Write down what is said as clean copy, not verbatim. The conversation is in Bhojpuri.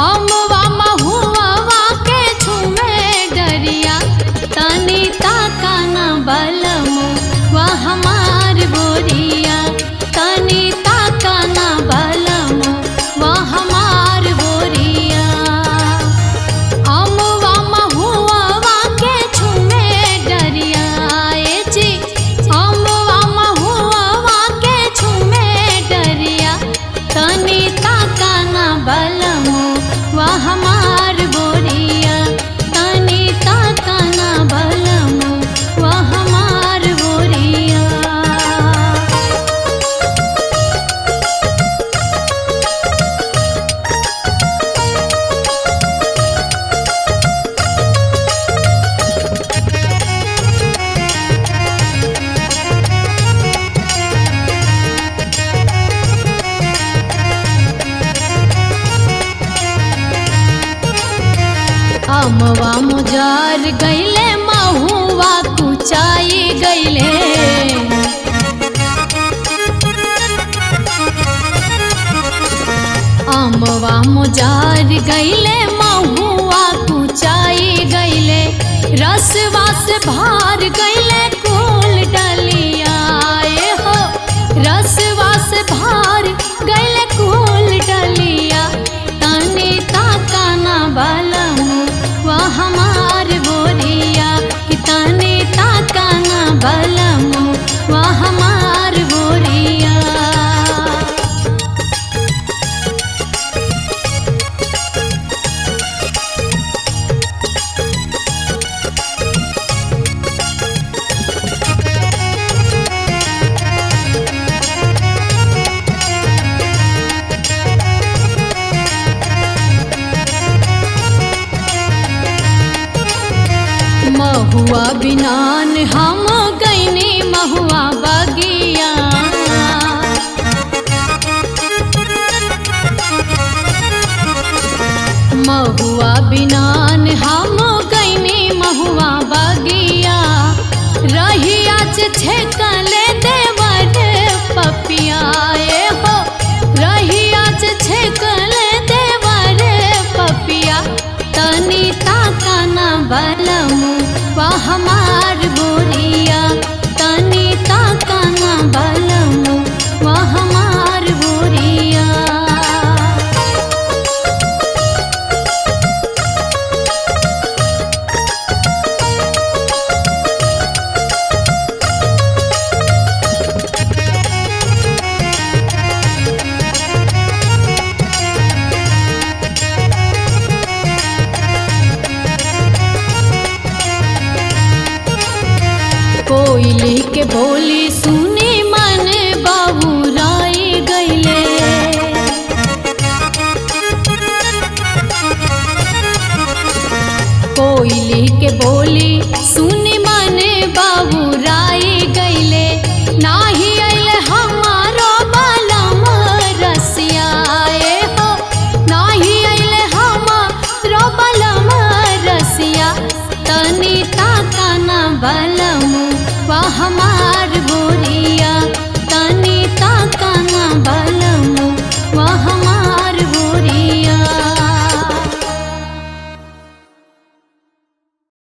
अमवा महुआ के झूमे डरिया तनी ताका ना बलमो वा हमार बोरिया तनी ताका ना बलमो वा हमार बोरिया अमवा महुआ के झूमे डरिया ए जी अमवा महुआ के झूमे डरिया तनी ताका ना बलमो वा हमार बोरिया तनी ताका ना बलमो वा हमार बोरिया। अमवा मुजार गईले महुआ कुचाई गईले अमवा मुजार गईले महुआ कुचाई गईले रसवा से भार गईले कुल डलिया ए हो रसवा से भार गईले कुल डलिया तनी ताका ना बलमो वा हमार बोरिया कि तनी ताका ना बलमो वा हमार बोरिया। महुआ बिनान हम गईनी महुआ बगिया महुआ बिनान हम गईनी महुआ बगिया रहिया छेकले देवर पपिया ए हो रहिया छेकले देवर पपिया तनी ताका ना बलमो वा हमार बोरिया तनी ताका ना बलमो वा हमार बोरिया। कोयली के बोली सुनी मन बहुराई गईले कोयली के बोली सुनी मन बहुराई गईले नाही अइले हमारो बलम रसिया ए हो नाही अइले हमारो बलम रसिया तनी ताका ना बल